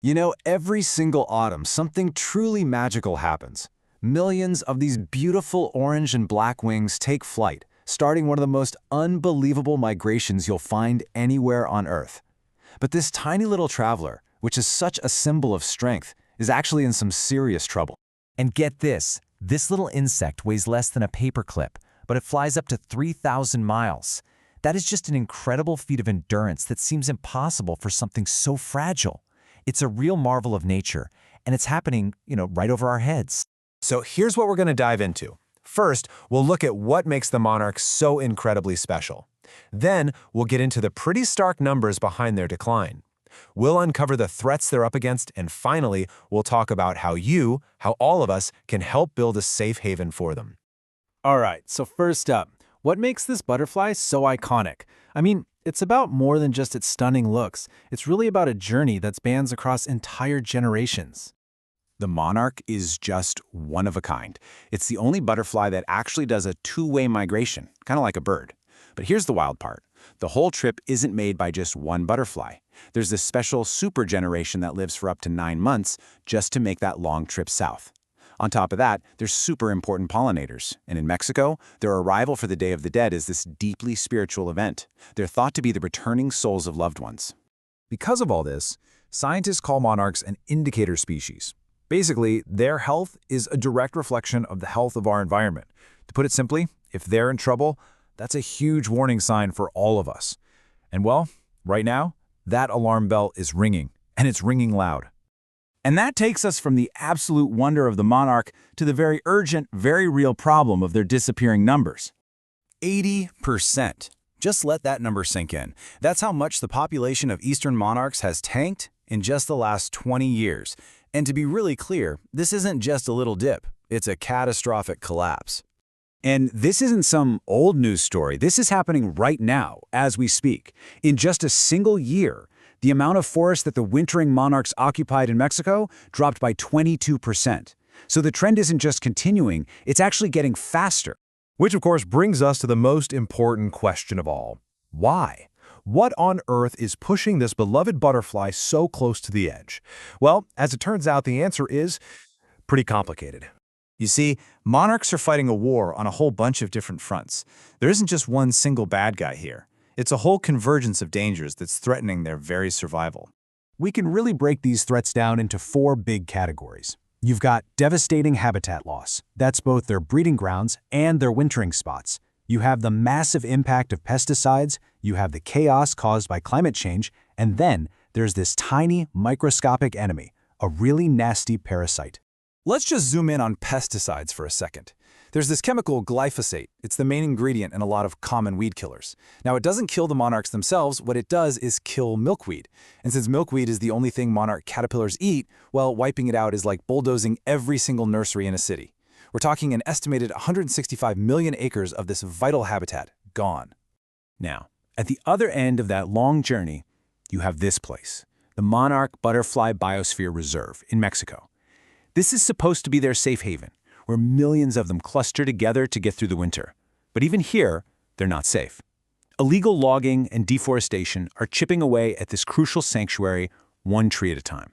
You know, every single autumn, something truly magical happens. Millions of these beautiful orange and black wings take flight, starting one of the most unbelievable migrations you'll find anywhere on Earth. But this tiny little traveler, which is such a symbol of strength, is actually in some serious trouble. And get this little insect weighs less than a paperclip, but it flies up to 3,000 miles. That is just an incredible feat of endurance that seems impossible for something so fragile. It's a real marvel of nature, and it's happening, right over our heads. So here's what we're going to dive into. First, we'll look at what makes the monarchs so incredibly special. Then, we'll get into the pretty stark numbers behind their decline. We'll uncover the threats they're up against, and finally, we'll talk about how all of us, can help build a safe haven for them. All right, so first up, what makes this butterfly so iconic? I mean, it's about more than just its stunning looks. It's really about a journey that spans across entire generations. The monarch is just one of a kind. It's the only butterfly that actually does a two-way migration, kind of like a bird. But here's the wild part. The whole trip isn't made by just one butterfly. There's this special super generation that lives for up to 9 months just to make that long trip south. On top of that, there's super important pollinators. And in Mexico, their arrival for the Day of the Dead is this deeply spiritual event. They're thought to be the returning souls of loved ones. Because of all this, scientists call monarchs an indicator species. Basically, their health is a direct reflection of the health of our environment. To put it simply, if they're in trouble, that's a huge warning sign for all of us. And well, right now, that alarm bell is ringing, and it's ringing loud. And that takes us from the absolute wonder of the monarch to the very urgent, very real problem of their disappearing numbers. 80%. Just let that number sink in. That's how much the population of eastern monarchs has tanked in just the last 20 years. And to be really clear, this isn't just a little dip. It's a catastrophic collapse. And this isn't some old news story. This is happening right now, as we speak. In just a single year, the amount of forest that the wintering monarchs occupied in Mexico dropped by 22%. So the trend isn't just continuing, it's actually getting faster. Which of course brings us to the most important question of all. Why? What on earth is pushing this beloved butterfly so close to the edge? Well, as it turns out, the answer is pretty complicated. You see, monarchs are fighting a war on a whole bunch of different fronts. There isn't just one single bad guy here. It's a whole convergence of dangers that's threatening their very survival. We can really break these threats down into 4 big categories. You've got devastating habitat loss. That's both their breeding grounds and their wintering spots. You have the massive impact of pesticides, you have the chaos caused by climate change, and then there's this tiny, microscopic enemy, a really nasty parasite. Let's just zoom in on pesticides for a second. There's this chemical glyphosate. It's the main ingredient in a lot of common weed killers. Now, it doesn't kill the monarchs themselves. What it does is kill milkweed. And since milkweed is the only thing monarch caterpillars eat, well, wiping it out is like bulldozing every single nursery in a city. We're talking an estimated 165 million acres of this vital habitat gone. Now, at the other end of that long journey, you have this place, the Monarch Butterfly Biosphere Reserve in Mexico. This is supposed to be their safe haven, where millions of them cluster together to get through the winter. But even here, they're not safe. Illegal logging and deforestation are chipping away at this crucial sanctuary, one tree at a time.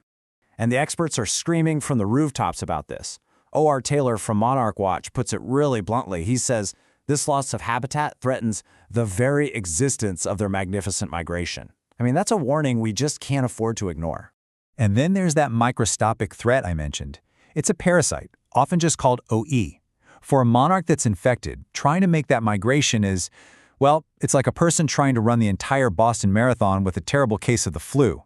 And the experts are screaming from the rooftops about this. O.R. Taylor from Monarch Watch puts it really bluntly. He says, this loss of habitat threatens the very existence of their magnificent migration. I mean, that's a warning we just can't afford to ignore. And then there's that microscopic threat I mentioned. It's a parasite, often just called OE. For a monarch that's infected, trying to make that migration is, well, it's like a person trying to run the entire Boston Marathon with a terrible case of the flu.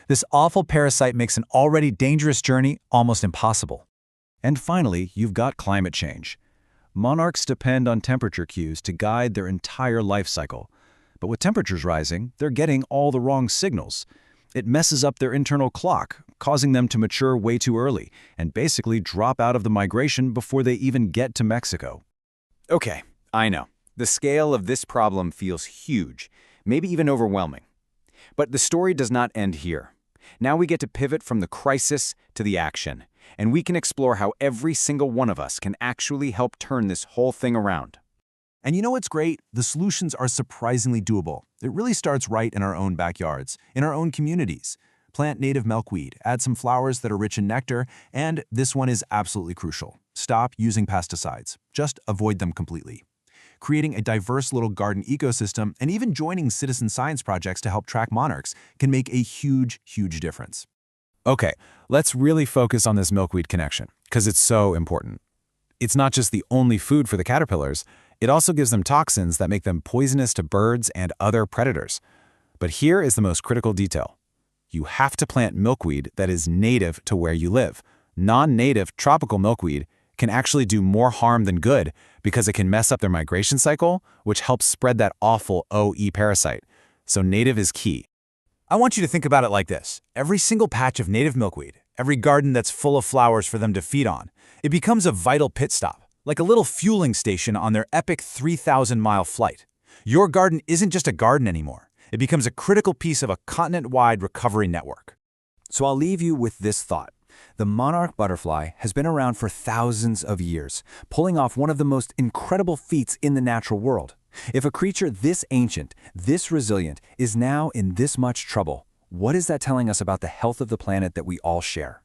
This awful parasite makes an already dangerous journey almost impossible. And finally, you've got climate change. Monarchs depend on temperature cues to guide their entire life cycle. But with temperatures rising, they're getting all the wrong signals. It messes up their internal clock, causing them to mature way too early and basically drop out of the migration before they even get to Mexico. Okay, I know. The scale of this problem feels huge, maybe even overwhelming. But the story does not end here. Now we get to pivot from the crisis to the action, and we can explore how every single one of us can actually help turn this whole thing around. And you know what's great? The solutions are surprisingly doable. It really starts right in our own backyards, in our own communities. Plant native milkweed, add some flowers that are rich in nectar, and this one is absolutely crucial. Stop using pesticides. Just avoid them completely. Creating a diverse little garden ecosystem and even joining citizen science projects to help track monarchs can make a huge, huge difference. Okay, let's really focus on this milkweed connection, because it's so important. It's not just the only food for the caterpillars, it also gives them toxins that make them poisonous to birds and other predators. But here is the most critical detail. You have to plant milkweed that is native to where you live. Non-native tropical milkweed can actually do more harm than good because it can mess up their migration cycle, which helps spread that awful OE parasite. So native is key. I want you to think about it like this. Every single patch of native milkweed, every garden that's full of flowers for them to feed on, it becomes a vital pit stop, like a little fueling station on their epic 3,000-mile flight. Your garden isn't just a garden anymore. It becomes a critical piece of a continent-wide recovery network. So I'll leave you with this thought. The monarch butterfly has been around for thousands of years, pulling off one of the most incredible feats in the natural world. If a creature this ancient, this resilient, is now in this much trouble, what is that telling us about the health of the planet that we all share?